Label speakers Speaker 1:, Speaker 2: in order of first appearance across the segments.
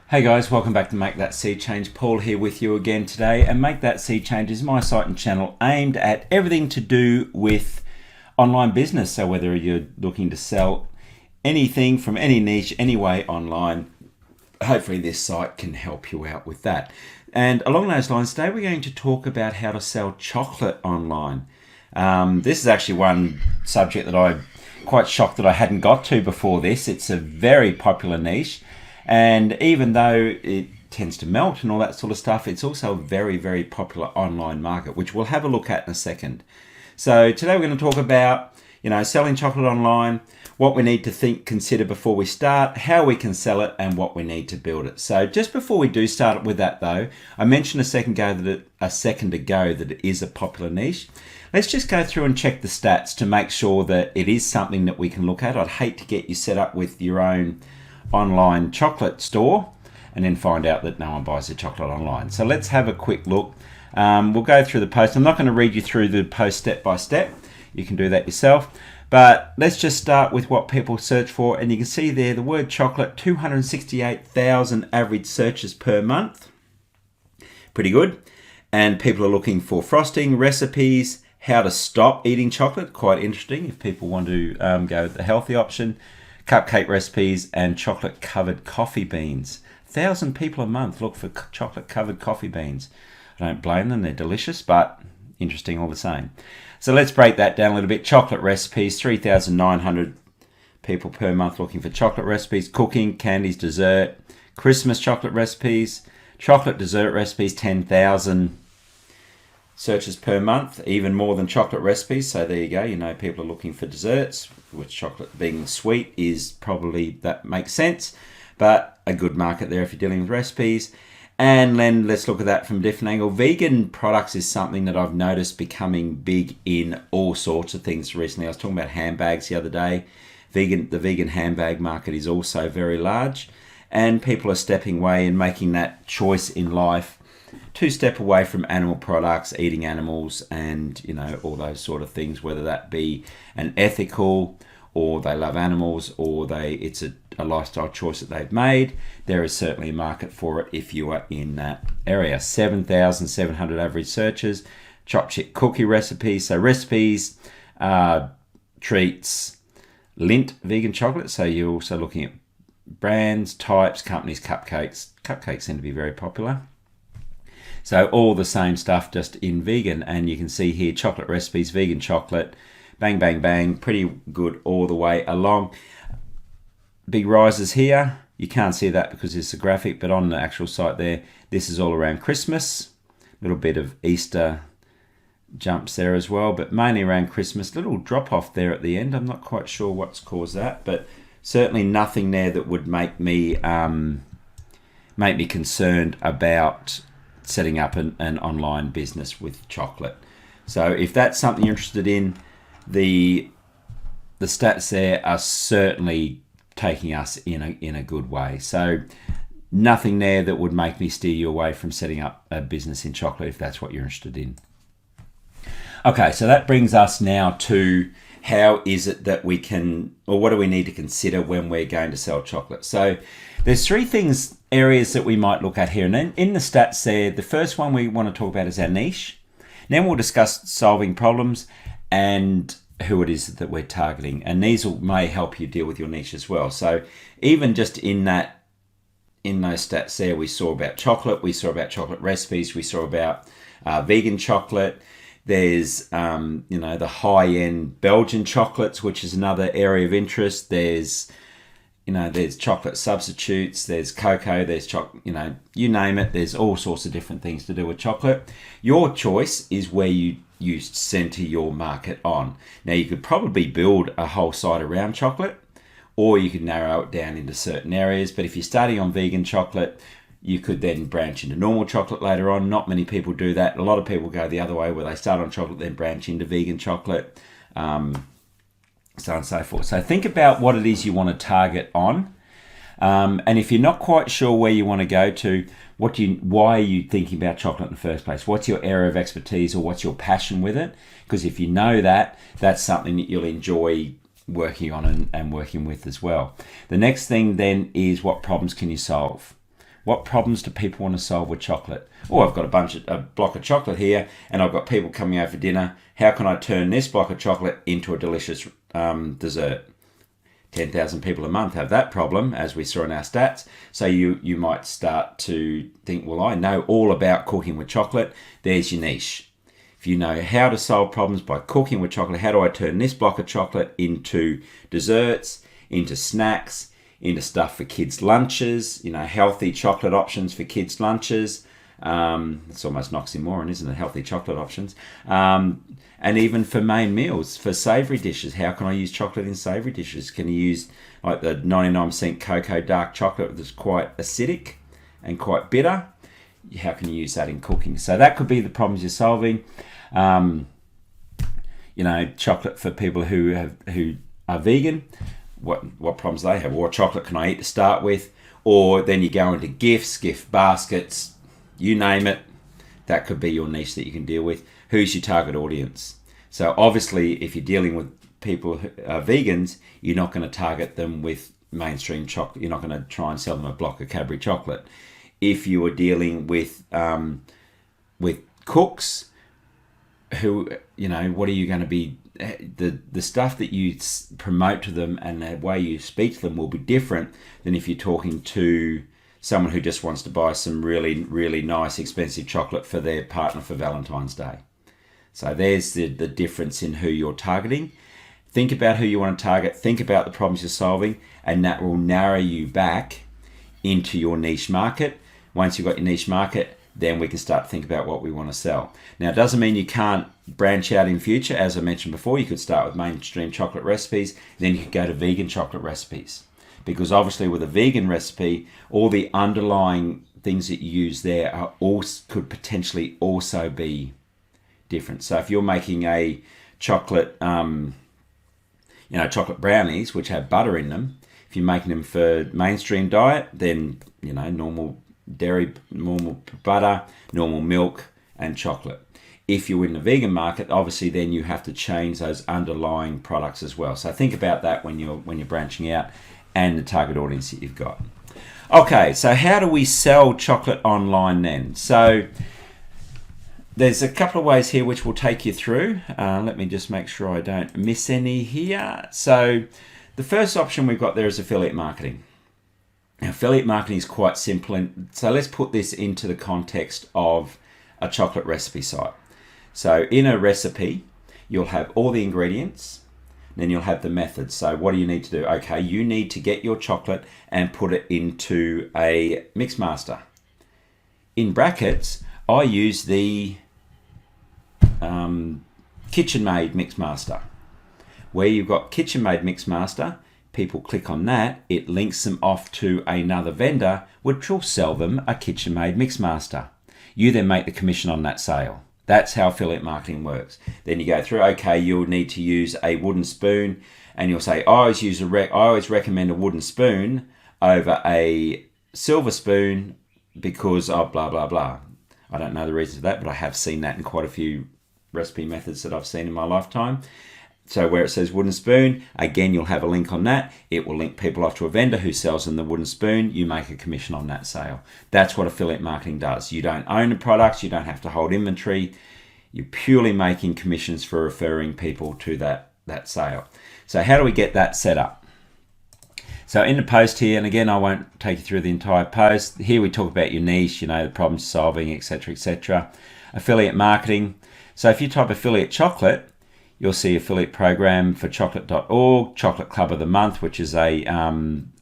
Speaker 1: Hey guys, welcome back to Make That Sea Change. Paul here with you again today, and Make That Sea Change is my site and channel aimed at everything to do with online business. So whether you're looking to sell anything from any niche, any way online, hopefully this site can help you out with that. And along those lines, today we're going to talk about how to sell chocolate online. This is actually one subject that I'm quite shocked that I hadn't got to before this. It's a very popular niche. And even though it tends to melt and all that sort of stuff, it's also a very, very popular online market, which we'll have a look at in a second. So today we're going to talk about, selling chocolate online, what we need to consider before we start, how we can sell it, and what we need to build it. So just before we do start with that though, I mentioned a second ago that it is a popular niche. Let's just go through and check the stats to make sure that it is something that we can look at. I'd hate to get you set up with your own online chocolate store and then find out that no one buys the chocolate online. So let's have a quick look. We'll go through the post. I'm not going to read you through the post step by step. You can do that yourself. But let's just start with what people search for. And you can see there the word chocolate, 268,000 average searches per month. Pretty good. And people are looking for frosting, recipes, how to stop eating chocolate. Quite interesting if people want to go with the healthy option. Cupcake recipes and chocolate covered coffee beans. 1,000 people a month look for chocolate covered coffee beans. I don't blame them, they're delicious, but interesting all the same. So let's break that down a little bit. Chocolate recipes, 3,900 people per month looking for chocolate recipes. Cooking, candies, dessert, Christmas chocolate recipes, chocolate dessert recipes, 10,000 searches per month, even more than chocolate recipes. So there you go, people are looking for desserts, which chocolate being sweet is probably, that makes sense, but a good market there if you're dealing with recipes. And then let's look at that from a different angle. Vegan products is something that I've noticed becoming big in all sorts of things recently. I was talking about handbags the other day. The vegan handbag market is also very large, and people are stepping away and making that choice in life to step away from animal products, eating animals, and all those sort of things, whether that be an ethical, or they love animals, or it's a lifestyle choice that they've made. There is certainly a market for it if you are in that area. 7,700 average searches. Chopped chip cookie recipes, so recipes, treats, Lindt vegan chocolate, so you're also looking at brands, types, companies, cupcakes. Cupcakes seem to be very popular. So all the same stuff, just in vegan. And you can see here, chocolate recipes, vegan chocolate, bang, bang, bang, pretty good all the way along. Big rises here. You can't see that because it's a graphic, but on the actual site there, this is all around Christmas. A little bit of Easter jumps there as well, but mainly around Christmas. Little drop off there at the end. I'm not quite sure what's caused that, but certainly nothing there that would make me concerned about setting up an online business with chocolate. So if that's something you're interested in, the stats there are certainly taking us in a good way. So nothing there that would make me steer you away from setting up a business in chocolate if that's what you're interested in. Okay, so that brings us now to how is it that we can, or what do we need to consider when we're going to sell chocolate? So there's three areas that we might look at here. And then in the stats there, the first one we want to talk about is our niche. Then we'll discuss solving problems and who it is that we're targeting. And these may help you deal with your niche as well. So even just in those stats there, we saw about chocolate, we saw about chocolate recipes, we saw about vegan chocolate. There's, the high-end Belgian chocolates, which is another area of interest. There's chocolate substitutes, there's cocoa, there's chocolate, you name it. There's all sorts of different things to do with chocolate. Your choice is where you center your market on. Now, you could probably build a whole site around chocolate, or you could narrow it down into certain areas. But if you're starting on vegan chocolate, you could then branch into normal chocolate later on. Not many people do that. A lot of people go the other way, where they start on chocolate, then branch into vegan chocolate, so on and so forth. So think about what it is you want to target on. And if you're not quite sure where you want to go to, why are you thinking about chocolate in the first place? What's your area of expertise, or what's your passion with it? Because if you know that, that's something that you'll enjoy working on and working with as well. The next thing then is, what problems can you solve? What problems do people want to solve with chocolate? Oh, I've got a block of chocolate here, and I've got people coming over for dinner. How can I turn this block of chocolate into a delicious dessert? 10,000 people a month have that problem, as we saw in our stats. So you might start to think, well, I know all about cooking with chocolate. There's your niche. If you know how to solve problems by cooking with chocolate, how do I turn this block of chocolate into desserts, into snacks, into stuff for kids' lunches, healthy chocolate options for kids' lunches. It's almost an oxymoron, isn't it? Healthy chocolate options. And even for main meals, for savoury dishes. How can I use chocolate in savoury dishes? Can you use like the 99% cocoa dark chocolate that's quite acidic and quite bitter? How can you use that in cooking? So that could be the problems you're solving. Chocolate for people who are vegan. What problems they have? What chocolate can I eat to start with? Or then you go into gifts, gift baskets, you name it. That could be your niche that you can deal with. Who's your target audience? So obviously, if you're dealing with people who are vegans, you're not going to target them with mainstream chocolate. You're not going to try and sell them a block of Cadbury chocolate. If you are dealing with cooks, who, what are you going to be? The stuff that you promote to them and the way you speak to them will be different than if you're talking to someone who just wants to buy some really, really nice, expensive chocolate for their partner for Valentine's Day. So there's the difference in who you're targeting. Think about who you want to target. Think about the problems you're solving, and that will narrow you back into your niche market. Once you've got your niche market, then we can start to think about what we want to sell. Now, it doesn't mean you can't branch out in future. As I mentioned before, you could start with mainstream chocolate recipes, then you could go to vegan chocolate recipes. Because obviously with a vegan recipe, all the underlying things that you use there could potentially also be different. So if you're making a chocolate, chocolate brownies, which have butter in them, if you're making them for mainstream diet, then, normal dairy, normal butter, normal milk, and chocolate. If you're in the vegan market, obviously then you have to change those underlying products as well. So think about that when you're branching out, and the target audience that you've got. Okay, so how do we sell chocolate online then? So there's a couple of ways here which we'll take you through. Let me just make sure I don't miss any here. So the first option we've got there is affiliate marketing. Now, affiliate marketing is quite simple, and so let's put this into the context of a chocolate recipe site. So in a recipe, you'll have all the ingredients, then you'll have the method. So what do you need to do? Okay, you need to get your chocolate and put it into a mix master. In brackets, I use the kitchen-made mix master. Where you've got kitchen-made mix master, people click on that, it links them off to another vendor, which will sell them a kitchen-made mix master. You then make the commission on that sale. That's how affiliate marketing works. Then you go through, okay, you'll need to use a wooden spoon, and you'll say, I always recommend a wooden spoon over a silver spoon because of blah, blah, blah. I don't know the reason for that, but I have seen that in quite a few recipe methods that I've seen in my lifetime. So where it says wooden spoon, again, you'll have a link on that. It will link people off to a vendor who sells them the wooden spoon. You make a commission on that sale. That's what affiliate marketing does. You don't own the products. You don't have to hold inventory. You're purely making commissions for referring people to that sale. So how do we get that set up? So in the post here, and again, I won't take you through the entire post. Here we talk about your niche, the problem solving, etc., etc. Affiliate marketing. So if you type affiliate chocolate, you'll see affiliate program for chocolate.org, Chocolate Club of the Month, which is a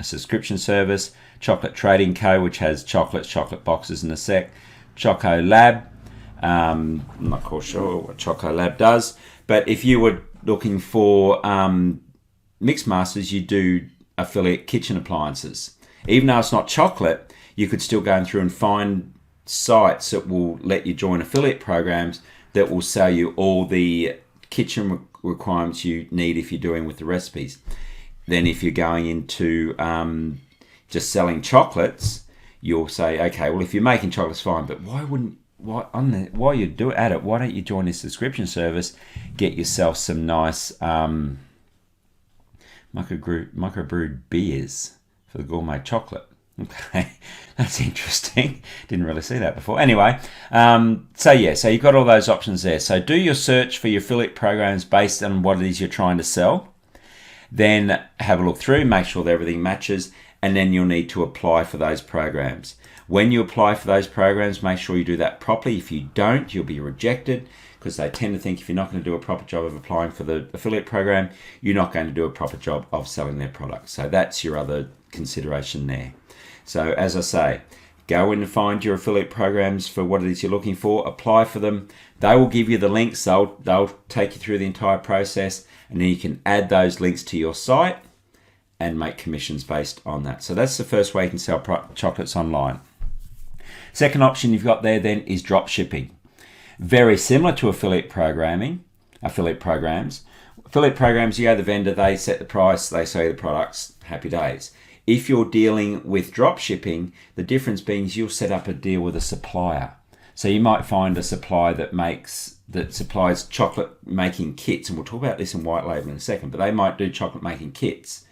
Speaker 1: subscription service, Chocolate Trading Co., which has chocolates, chocolate boxes in a sec, Choco Lab. I'm not quite sure what Choco Lab does, but if you were looking for mix masters, you do affiliate kitchen appliances. Even though it's not chocolate, you could still go through and find sites that will let you join affiliate programs that will sell you all the kitchen requirements you need if you're doing with the recipes. Then if you're going into just selling chocolates, you'll say, okay, well, if you're making chocolates, fine, but while you do it at it, why don't you join this subscription service, get yourself some nice microbrewed beers for the gourmet chocolate. Okay, that's interesting. Didn't really see that before. Anyway, so you've got all those options there. So do your search for your affiliate programs based on what it is you're trying to sell. Then have a look through, make sure that everything matches, and then you'll need to apply for those programs. When you apply for those programs, make sure you do that properly. If you don't, you'll be rejected, because they tend to think if you're not going to do a proper job of applying for the affiliate program, you're not going to do a proper job of selling their products. So that's your other consideration there. So as I say, go in and find your affiliate programs for what it is you're looking for, apply for them. They will give you the links, they'll take you through the entire process, and then you can add those links to your site and make commissions based on that. So that's the first way you can sell chocolates online. Second option you've got there then is drop shipping. Very similar to affiliate programs. Affiliate programs, you go to the vendor, they set the price, they sell you the products, happy days. If you're dealing with drop shipping, the difference being is you'll set up a deal with a supplier. So you might find a supplier that supplies chocolate making kits, and we'll talk about this in white label in a second, but they might do chocolate making kits.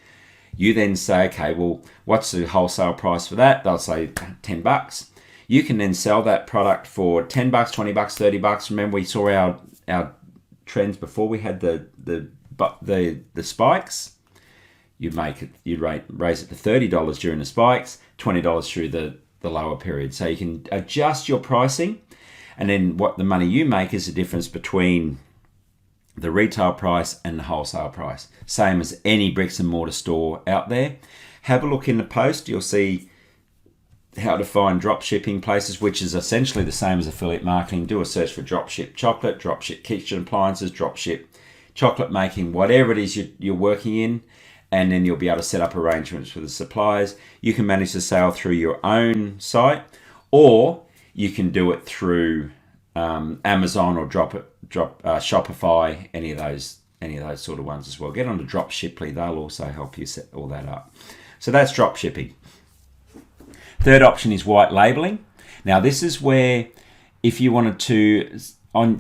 Speaker 1: You then say, okay, well, what's the wholesale price for that? They'll say $10. You can then sell that product for $10, $20, $30. Remember, we saw our trends before we had the spikes. You raise it to $30 during the spikes, $20 through the lower period. So you can adjust your pricing, and then what the money you make is the difference between the retail price and the wholesale price. Same as any bricks and mortar store out there. Have a look in the post. You'll see how to find drop shipping places, which is essentially the same as affiliate marketing. Do a search for drop ship chocolate, drop ship kitchen appliances, drop ship chocolate making, whatever it is you're working in, and then you'll be able to set up arrangements with the suppliers. You can manage the sale through your own site, or you can do it through Amazon or Shopify, any of those sort of ones as well. Get onto Dropshiply, they'll also help you set all that up. So that's drop shipping. Third option is white labeling. Now this is where, if you wanted to,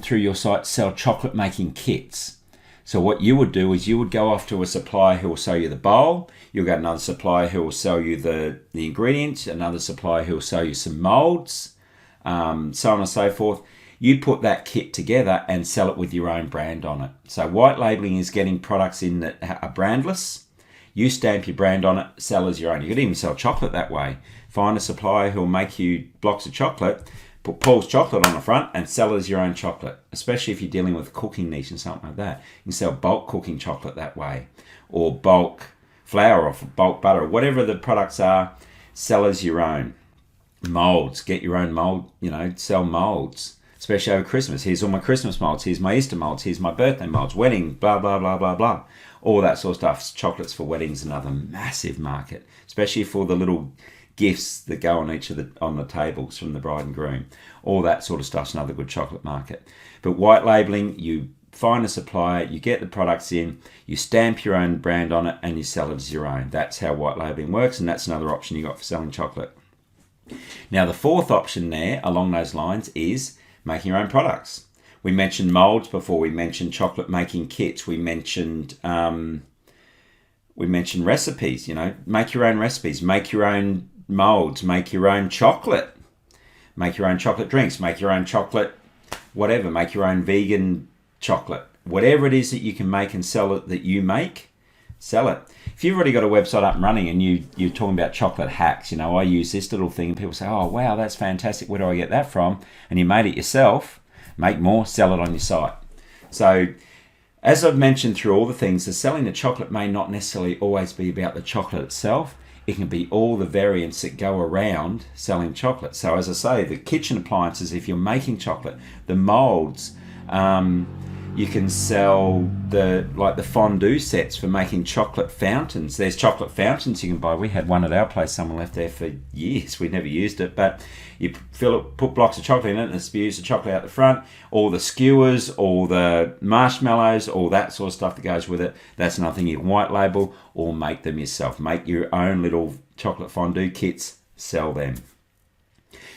Speaker 1: through your site, sell chocolate making kits. So what you would do is you would go off to a supplier who will sell you the bowl. You'll get another supplier who will sell you the ingredients, another supplier who will sell you some molds, so on and so forth. You put that kit together and sell it with your own brand on it. So white labeling is getting products in that are brandless. You stamp your brand on it, sell as your own. You could even sell chocolate that way. Find a supplier who will make you blocks of chocolate, put Paul's chocolate on the front and sell as your own chocolate, especially if you're dealing with a cooking niche and something like that. You can sell bulk cooking chocolate that way, or bulk flour or bulk butter, or whatever the products are, sell as your own. Molds, get your own mold, sell molds, especially over Christmas. Here's all my Christmas molds, here's my Easter molds, here's my birthday molds, wedding, blah, blah, blah, blah, blah. All that sort of stuff. Chocolates for weddings, another massive market, especially for the little gifts that go on on the tables from the bride and groom. All that sort of stuff's another good chocolate market. But white labeling, you find a supplier, you get the products in, you stamp your own brand on it, and you sell it as your own. That's how white labeling works, and that's another option you got for selling chocolate. Now the fourth option there along those lines is making your own products. We mentioned molds before. We mentioned chocolate making kits. We mentioned recipes. Make your own recipes. Make your own molds. Make your own chocolate. Make your own chocolate drinks. Make your own chocolate, whatever. Make your own vegan chocolate. Whatever it is that you can make and sell it that you make, sell it. If you've already got a website up and running and you're talking about chocolate hacks, I use this little thing and people say, oh wow, that's fantastic. Where do I get that from? And you made it yourself. Make more, sell it on your site. So as I've mentioned through all the things, the selling the chocolate may not necessarily always be about the chocolate itself. It can be all the variants that go around selling chocolate. So as I say, the kitchen appliances, if you're making chocolate, the molds, you can sell the fondue sets for making chocolate fountains. There's chocolate fountains you can buy. We had one at our place. Someone left there for years. We never used it, but you fill it, put blocks of chocolate in it, and it spews the chocolate out the front. All the skewers, all the marshmallows, all that sort of stuff that goes with it. That's another thing you can white label or make them yourself. Make your own little chocolate fondue kits. Sell them.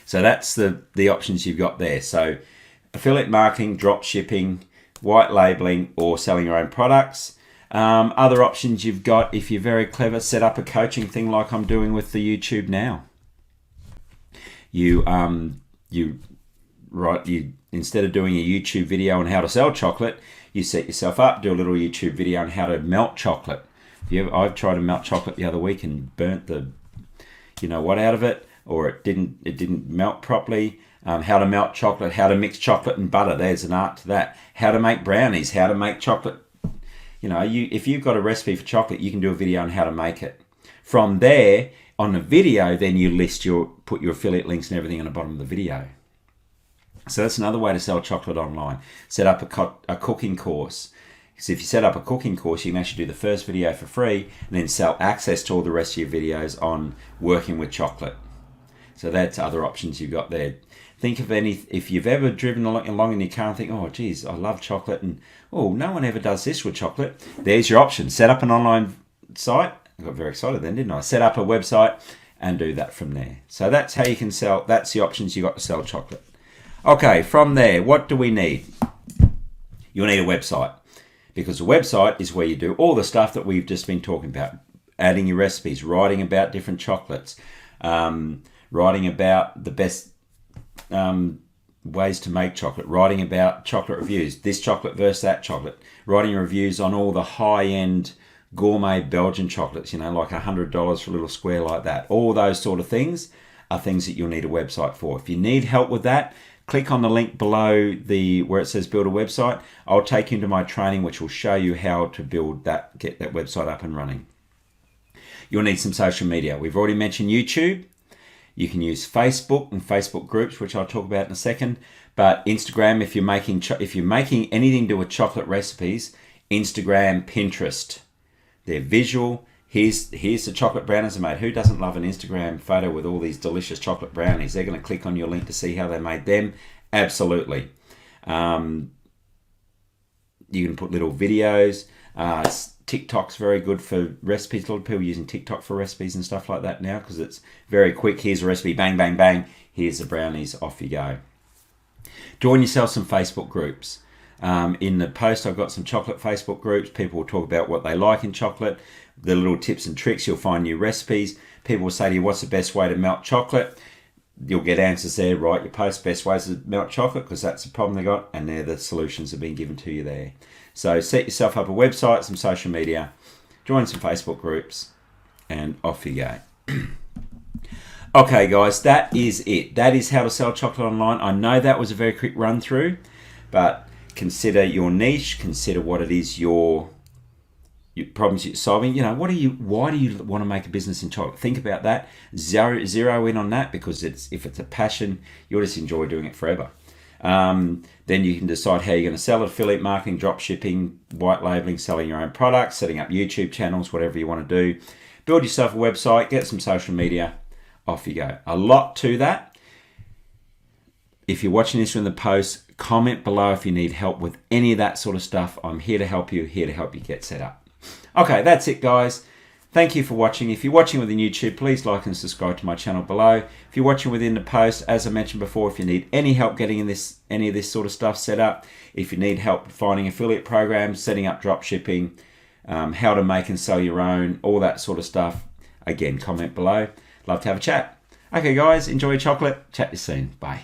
Speaker 1: So that's the options you've got there. So affiliate marketing, drop shipping, white labeling, or selling your own products. Other options you've got, if you're very clever, set up a coaching thing like I'm doing with the YouTube now. You instead of doing a YouTube video on how to sell chocolate, you set yourself up, do a little YouTube video on how to melt chocolate. I've tried to melt chocolate the other week and burnt the out of it, or it didn't melt properly. How to melt chocolate, how to mix chocolate and butter. There's an art to that. How to make brownies, how to make chocolate. If you've got a recipe for chocolate, you can do a video on how to make it. From there, on the video, then you put your affiliate links and everything on the bottom of the video. So that's another way to sell chocolate online. Set up a cooking course. So if you set up a cooking course, you can actually do the first video for free and then sell access to all the rest of your videos on working with chocolate. So that's other options you've got there. Think of if you've ever driven along in your car and think, oh, geez, I love chocolate, and oh, no one ever does this with chocolate. There's your option. Set up an online site. I got very excited then, didn't I? Set up a website and do that from there. So that's how you can sell. That's the options you got to sell chocolate. Okay, from there, what do we need? You'll need a website, because a website is where you do all the stuff that we've just been talking about. Adding your recipes, writing about different chocolates, writing about the best ways to make chocolate, writing about chocolate reviews, this chocolate versus that chocolate, writing reviews on all the high-end gourmet Belgian chocolates, like $100 for a little square like that. All those sort of things are things that you'll need a website for. If you need help with that, click on the link below where it says build a website. I'll take you into my training, which will show you how to get that website up and running. You'll need some social media. We've already mentioned YouTube. You can use Facebook and Facebook groups, which I'll talk about in a second. But Instagram, if you're making anything to do with chocolate recipes, Instagram, Pinterest, they're visual. Here's the chocolate brownies I made. Who doesn't love an Instagram photo with all these delicious chocolate brownies? They're going to click on your link to see how they made them. Absolutely. You can put little videos. TikTok's very good for recipes. A lot of people are using TikTok for recipes and stuff like that now because it's very quick. Here's a recipe, bang, bang, bang. Here's the brownies, off you go. Join yourself some Facebook groups. In the post, I've got some chocolate Facebook groups. People will talk about what they like in chocolate, the little tips and tricks. You'll find new recipes. People will say to you, what's the best way to melt chocolate? You'll get answers there, right? You post best ways to melt chocolate because that's the problem they got, and they're the solutions that have been given to you there. So set yourself up a website, some social media, join some Facebook groups, and off you go. Okay, guys, that is it. That is how to sell chocolate online. I know that was a very quick run through, but consider your niche, consider what it is your problems you're solving. Why do you want to make a business in chocolate? Think about that. Zero in on that, because if it's a passion, you'll just enjoy doing it forever. Then you can decide how you're going to sell it: affiliate marketing, drop shipping, white labeling, selling your own products, setting up YouTube channels, whatever you want to do. Build yourself a website, get some social media, off you go. A lot to that. If you're watching this from the post, comment below if you need help with any of that sort of stuff. I'm here to help you, get set up. Okay, that's it, guys. Thank you for watching. If you're watching within YouTube, please like and subscribe to my channel below. If you're watching within the post, as I mentioned before, if you need any help getting any of this sort of stuff set up, if you need help finding affiliate programs, setting up drop shipping, how to make and sell your own, all that sort of stuff, again, comment below. Love to have a chat. Okay, guys, enjoy your chocolate. Chat to you soon. Bye.